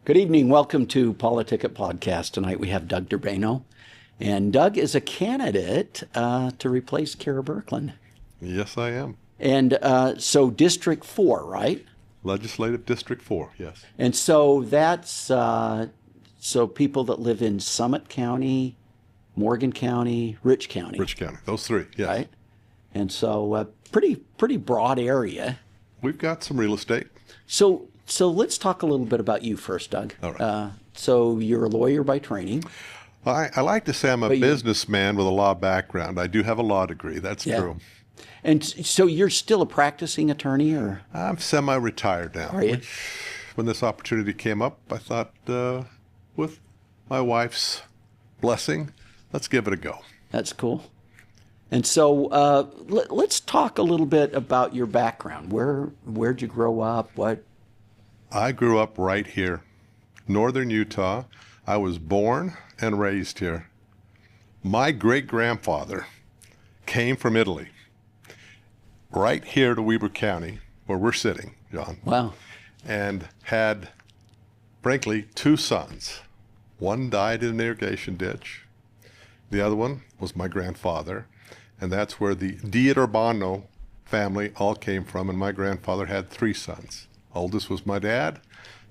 Good evening. Welcome to PoliticIt podcast. Tonight we have Doug Durbano. And Doug is a candidate to replace Kara Birkeland. Yes, I am. And so District 4, right? Legislative District 4, yes. And so that's so people that live in Summit County, Morgan County, Rich County. Rich County, those three, yes. Right? And so pretty broad area. We've got some real estate. So let's talk a little bit about you first, Doug. All right. So you're a lawyer by training. I like to say I'm a businessman with a law background. I do have a law degree, that's true. And so you're still a practicing attorney, or? I'm semi-retired now. Are you? When this opportunity came up, I thought, with my wife's blessing, let's give it a go. That's cool. And so let's talk a little bit about your background. Where'd you grow up? What? I grew up right here, northern Utah. I was born and raised here. My great-grandfather came from Italy, right here to Weber County, where we're sitting, John. Wow. And had, frankly, two sons. One died in an irrigation ditch. The other one was my grandfather. And that's where the Durbano family all came from. And my grandfather had three sons. Oldest was my dad,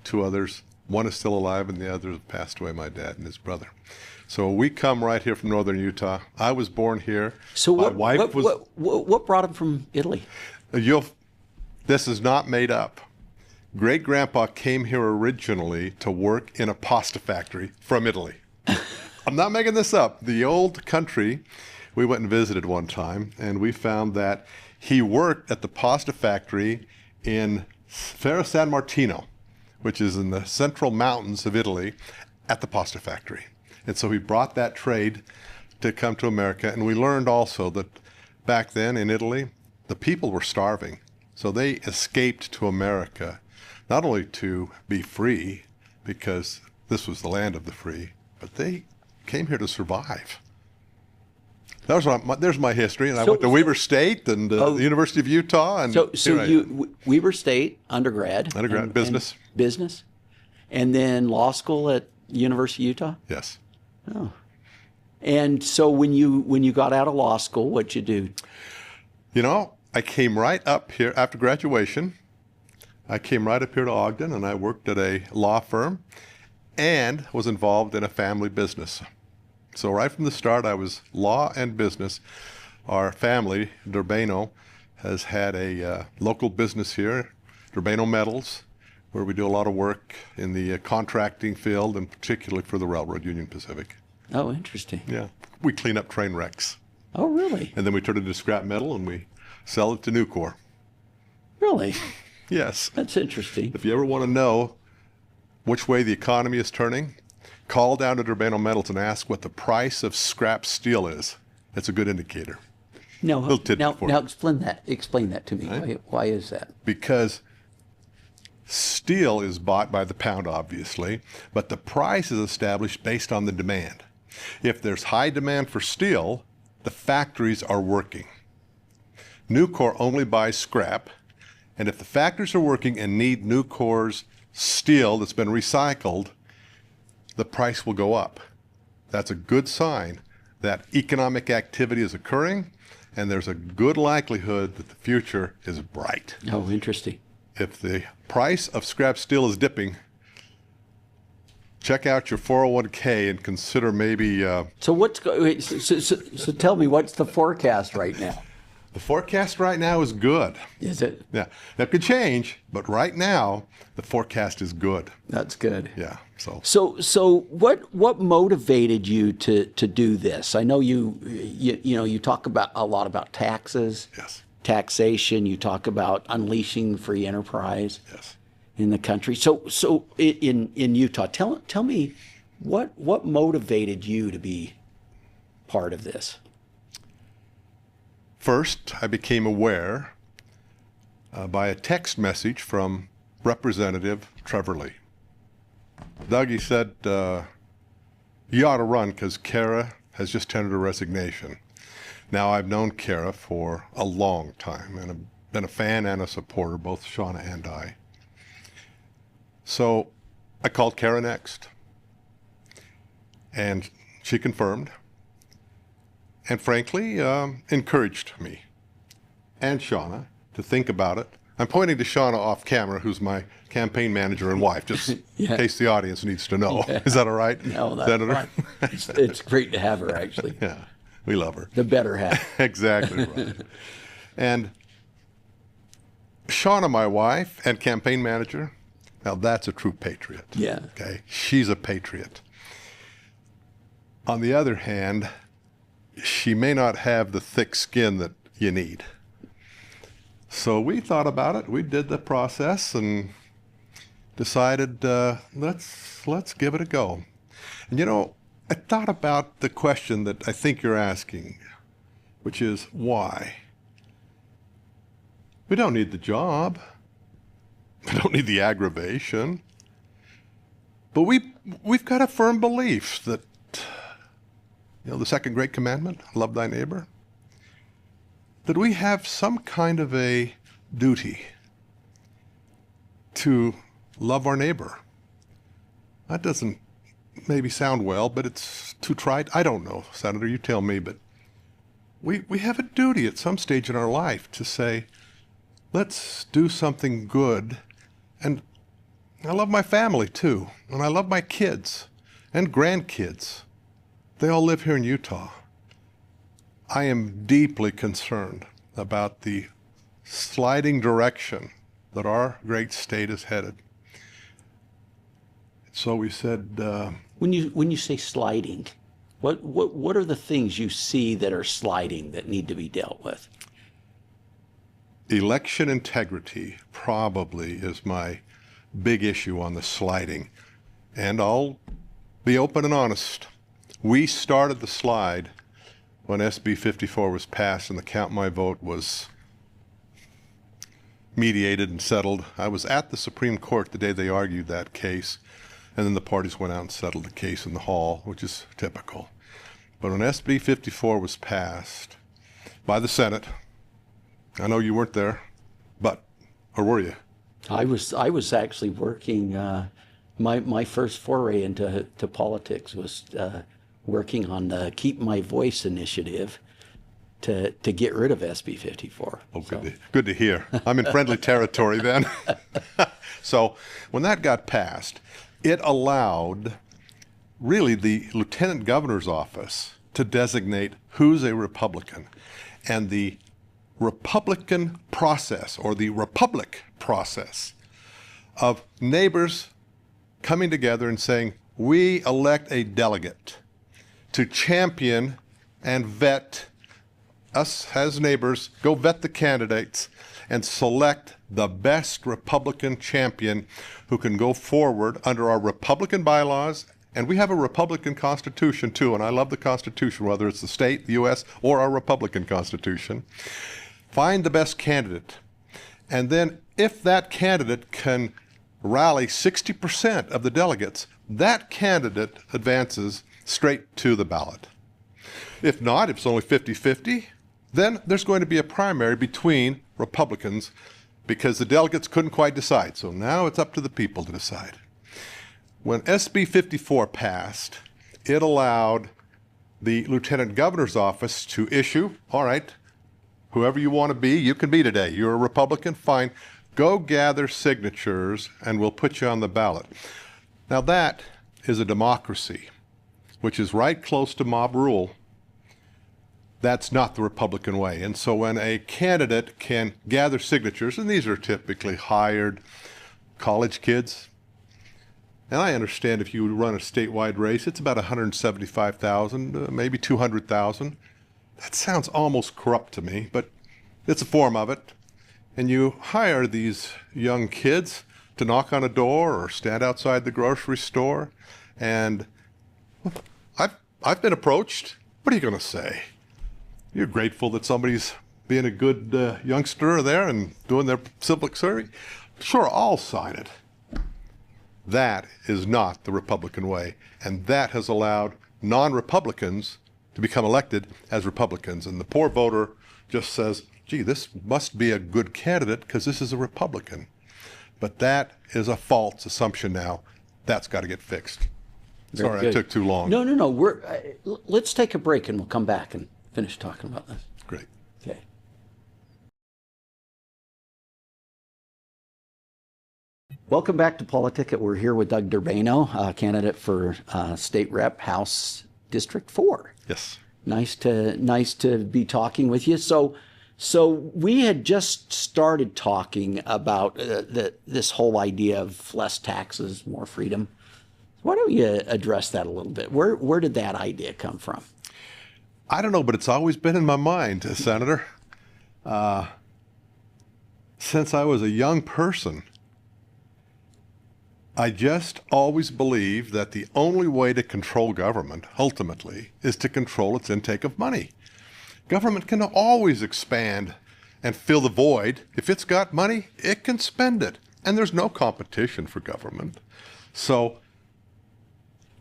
two others. One is still alive, and the other have passed away, my dad and his brother. So we come right here from northern Utah. I was born here. So what brought him from Italy? This is not made up. Great-grandpa came here originally to work in a pasta factory from Italy. I'm not making this up. The old country, we went and visited one time, and we found that he worked at the pasta factory in Ferro San Martino, which is in the central mountains of Italy, at the pasta factory. And so he brought that trade to come to America. And we learned also that back then in Italy, the people were starving. So they escaped to America, not only to be free, because this was the land of the free, but they came here to survive. There's my history, and I went to Weber State and the University of Utah. And so Weber State, undergrad, business. Business, and then law school at University of Utah? Yes. Oh. And so when you got out of law school, what'd you do? You know, I came right up here after graduation. I came right up here to Ogden, and I worked at a law firm and was involved in a family business. So right from the start, I was law and business. Our family, Durbano, has had a local business here, Durbano Metals, where we do a lot of work in the contracting field, and particularly for the railroad, Union Pacific. Oh, interesting. Yeah. We clean up train wrecks. Oh, really? And then we turn it into scrap metal, and we sell it to Nucor. Really? Yes. That's interesting. If you ever want to know which way the economy is turning, call down to Durbano Metals and ask what the price of scrap steel is. It's a good indicator. Now explain that to me. Right? Why is that? Because steel is bought by the pound, obviously, but the price is established based on the demand. If there's high demand for steel, the factories are working. Nucor only buys scrap, and if the factories are working and need Nucor's steel that's been recycled, the price will go up. That's a good sign that economic activity is occurring, and there's a good likelihood that the future is bright. Oh, interesting. If the price of scrap steel is dipping, check out your 401k and consider maybe... So tell me, what's the forecast right now? The forecast right now is good. Is it? Yeah. That could change, but right now, the forecast is good. That's good. Yeah. So what motivated you to do this? I know you talk about a lot about taxes. Yes. Taxation. You talk about unleashing free enterprise. Yes. In the country. So in Utah, tell me what motivated you to be part of this? First, I became aware by a text message from Representative Trevor Lee. Doug, he said, you ought to run because Kara has just tendered a resignation. Now, I've known Kara for a long time, and I've been a fan and a supporter, both Shauna and I. So I called Kara next, and she confirmed, and frankly, encouraged me and Shauna to think about it. I'm pointing to Shauna off camera, who's my campaign manager and wife, just in case the audience needs to know. Yeah. Is that all right? No, that's Senator? fine. It's great to have her, actually. Yeah, we love her. The better half. Exactly right. And Shauna, my wife and campaign manager, now that's a true patriot. Yeah. Okay, she's a patriot. On the other hand, she may not have the thick skin that you need. So we thought about it. We did the process and decided let's give it a go. And you know, I thought about the question that I think you're asking, which is why? We don't need the job. We don't need the aggravation. But we've got a firm belief that, you know, the second great commandment, love thy neighbor, that we have some kind of a duty to love our neighbor. That doesn't maybe sound well, but it's too trite. I don't know, Senator, you tell me, but we have a duty at some stage in our life to say, let's do something good. And I love my family too, and I love my kids and grandkids. They all live here in Utah. I am deeply concerned about the sliding direction that our great state is headed. So we said, When you say sliding, what are the things you see that are sliding that need to be dealt with? election integrity probably is my big issue on the sliding. And I'll be open and honest. We started the slide when SB 54 was passed and the count my vote was mediated and settled. I was at the Supreme Court the day they argued that case, and then the parties went out and settled the case in the hall, which is typical. But when SB 54 was passed by the Senate, I know you weren't there, or were you? I was actually working, my first foray into politics was working on the Keep My Voice initiative to get rid of SB 54. Oh, good to hear. I'm in friendly territory then. So when that got passed, it allowed really the lieutenant governor's office to designate who's a Republican. And the Republican process, or the Republic process, of neighbors coming together and saying, we elect a delegate to champion and vet us as neighbors, go vet the candidates and select the best Republican champion who can go forward under our Republican bylaws. And we have a Republican Constitution too, and I love the Constitution, whether it's the state, the U.S., or our Republican Constitution. Find the best candidate. And then if that candidate can rally 60% of the delegates, that candidate advances straight to the ballot. If not, if it's only 50-50, then there's going to be a primary between Republicans because the delegates couldn't quite decide. So now it's up to the people to decide. When SB 54 passed, it allowed the lieutenant governor's office to issue, all right, whoever you want to be, you can be today. You're a Republican, fine. Go gather signatures and we'll put you on the ballot. Now that is a democracy, which is right close to mob rule. That's not the Republican way. And so when a candidate can gather signatures, and these are typically hired college kids, and I understand if you run a statewide race, it's about 175,000, maybe 200,000. That sounds almost corrupt to me, but it's a form of it. And you hire these young kids to knock on a door or stand outside the grocery store. And I've been approached. What are you going to say? You're grateful that somebody's being a good youngster there and doing their civic service? Sure, I'll sign it. That is not the Republican way. And that has allowed non-Republicans to become elected as Republicans. And the poor voter just says, gee, this must be a good candidate because this is a Republican. But that is a false assumption now. That's got to get fixed. Very Sorry, good. I took too long. No, no, no. Let's take a break and we'll come back and finish talking about this. Great. Okay. Welcome back to Politicat. We're here with Doug Durbano, candidate for State Rep, House District 4. Yes. Nice to be talking with you. So we had just started talking about this whole idea of less taxes, more freedom. Why don't you address that a little bit? Where did that idea come from? I don't know, but it's always been in my mind, Senator. Since I was a young person, I just always believed that the only way to control government, ultimately, is to control its intake of money. Government can always expand and fill the void. If it's got money, it can spend it. And there's no competition for government. So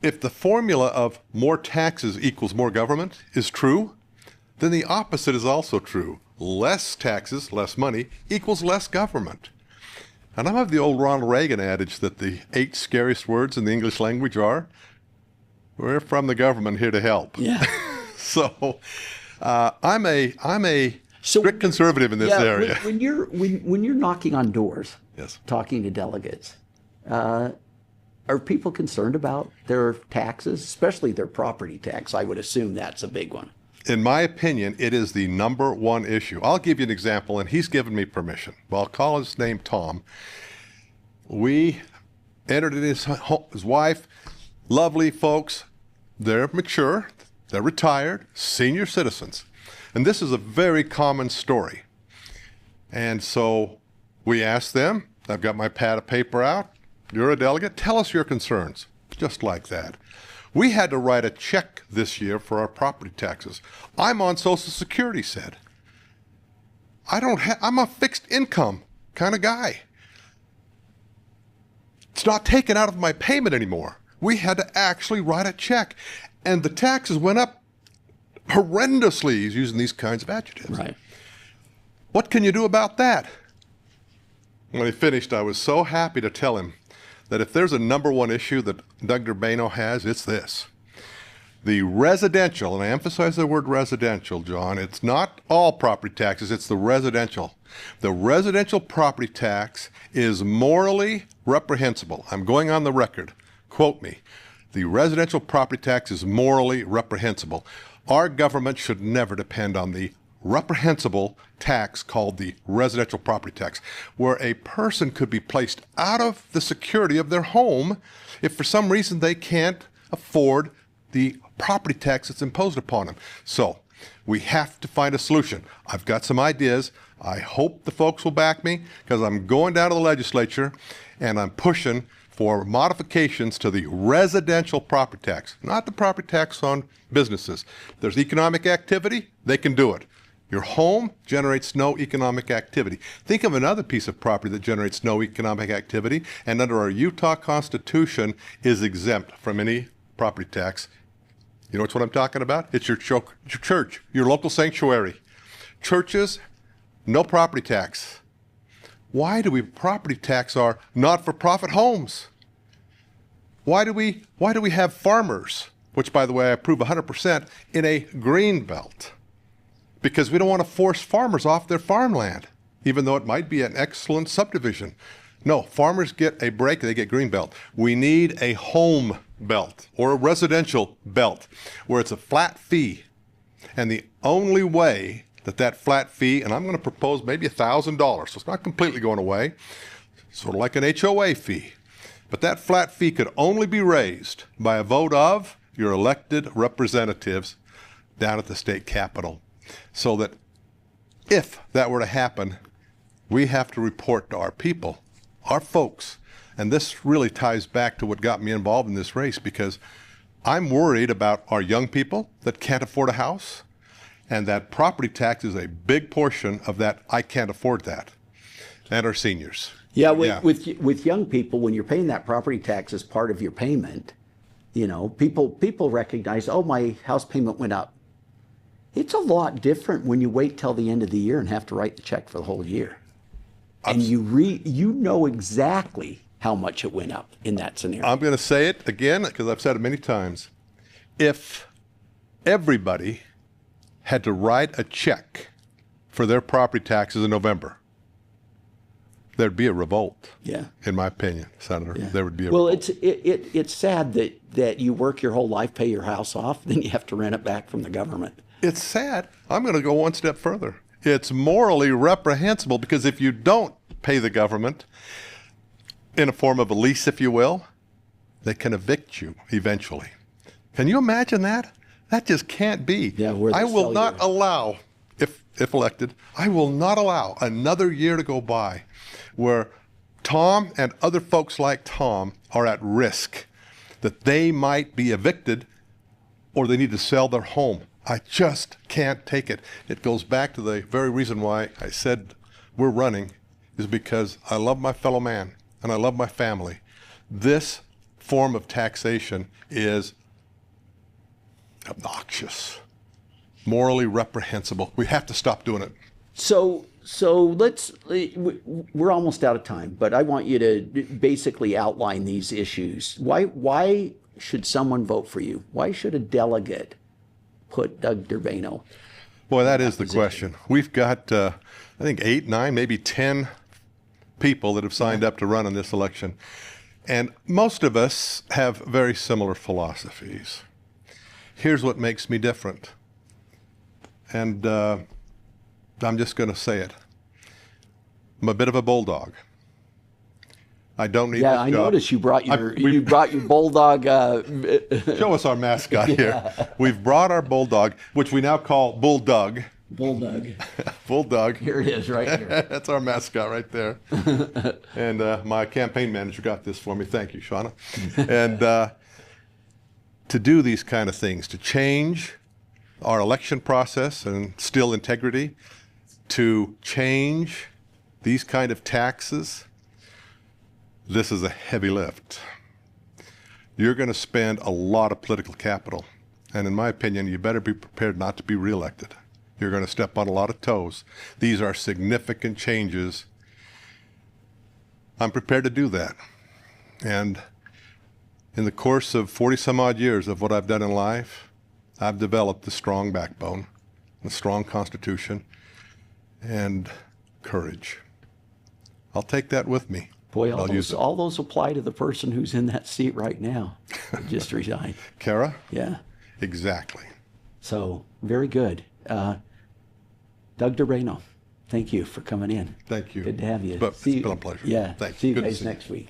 if the formula of more taxes equals more government is true, then the opposite is also true. Less taxes, less money, equals less government. And I have the old Ronald Reagan adage that the 8 scariest words in the English language are, "We're from the government, here to help." Yeah. So I'm a strict conservative in this area. When you're knocking on doors, Yes. talking to delegates, are people concerned about their taxes, especially their property tax? I would assume that's a big one. In my opinion, it is the #1 issue. I'll give you an example, and he's given me permission. Well, I'll call his name Tom. We entered in his wife, lovely folks. They're mature, they're retired, senior citizens. And this is a very common story. And so we asked them, I've got my pad of paper out, you're a delegate, tell us your concerns. Just like that. We had to write a check this year for our property taxes. I'm on Social Security, said. I'm a fixed income kind of guy. It's not taken out of my payment anymore. We had to actually write a check. And the taxes went up horrendously, he's using these kinds of adjectives. Right. What can you do about that? When he finished, I was so happy to tell him that if there's a #1 issue that Doug Durbano has, it's this. The residential, and I emphasize the word residential, John, it's not all property taxes, it's the residential. The residential property tax is morally reprehensible. I'm going on the record. Quote me. The residential property tax is morally reprehensible. Our government should never depend on the reprehensible tax called the residential property tax, where a person could be placed out of the security of their home if for some reason they can't afford the property tax that's imposed upon them. So we have to find a solution. I've got some ideas. I hope the folks will back me, because I'm going down to the legislature and I'm pushing for modifications to the residential property tax, not the property tax on businesses. If there's economic activity, they can do it. Your home generates no economic activity. Think of another piece of property that generates no economic activity, and under our Utah Constitution is exempt from any property tax. You know what I'm talking about? It's your church, your local sanctuary. Churches, no property tax. Why do we property tax our not-for-profit homes? Why do we have farmers, which by the way I approve 100%, in a green belt? Because we don't want to force farmers off their farmland, even though it might be an excellent subdivision. No, farmers get a break, they get green belt. We need a home belt or a residential belt where it's a flat fee. And the only way that flat fee, and I'm going to propose maybe $1,000, so it's not completely going away, sort of like an HOA fee. But that flat fee could only be raised by a vote of your elected representatives down at the state capitol. So that if that were to happen, we have to report to our people, our folks. And this really ties back to what got me involved in this race, because I'm worried about our young people that can't afford a house, and that property tax is a big portion of that. I can't afford that, and our seniors. Yeah, with young people, when you're paying that property tax as part of your payment, you know, people recognize, oh, my house payment went up. It's a lot different when you wait till the end of the year and have to write the check for the whole year. And you know exactly how much it went up in that scenario. I'm going to say it again because I've said it many times. If everybody had to write a check for their property taxes in November, there'd be a revolt. Yeah. In my opinion, Senator, Yeah. there would be a Well, revolt. it's sad that you work your whole life, pay your house off, then you have to rent it back from the government. It's sad. I'm going to go one step further. It's morally reprehensible because if you don't pay the government in a form of a lease, if you will, they can evict you eventually. Can you imagine that? That just can't be. Yeah, where they I will sell not your- allow, if elected, I will not allow another year to go by where Tom and other folks like Tom are at risk that they might be evicted or they need to sell their home. I just can't take it. It goes back to the very reason why I said we're running is because I love my fellow man and I love my family. This form of taxation is obnoxious, morally reprehensible. We have to stop doing it. So we're almost out of time, but I want you to basically outline these issues. Why should someone vote for you? Why should a delegate put Doug Durbano? Boy, that is the question. We've got, I think, 8, 9, maybe 10 people that have signed up to run in this election. And most of us have very similar philosophies. Here's what makes me different. And I'm just going to say it. I'm a bit of a bulldog. I don't need Yeah, this I job. noticed you brought your bulldog. Show us our mascot here. We've brought our bulldog, which we now call Bulldog. Bulldog. Bulldog. Here it is, right here. That's our mascot right there. And my campaign manager got this for me. Thank you, Shauna. And to do these kind of things, to change our election process and instill integrity, to change these kind of taxes, this is a heavy lift. You're going to spend a lot of political capital. And in my opinion, you better be prepared not to be reelected. You're going to step on a lot of toes. These are significant changes. I'm prepared to do that. And in the course of 40 some odd years of what I've done in life, I've developed a strong backbone, a strong constitution, and courage. I'll take that with me. Boy, I'll use it. all those apply to the person who's in that seat right now. Who just resigned. Kara? Yeah. Exactly. So very good. Doug Durbano, thank you for coming in. Thank you. Good to have you. But it's See you- been a pleasure. Yeah. Thanks. See you Good to guys see you. next week.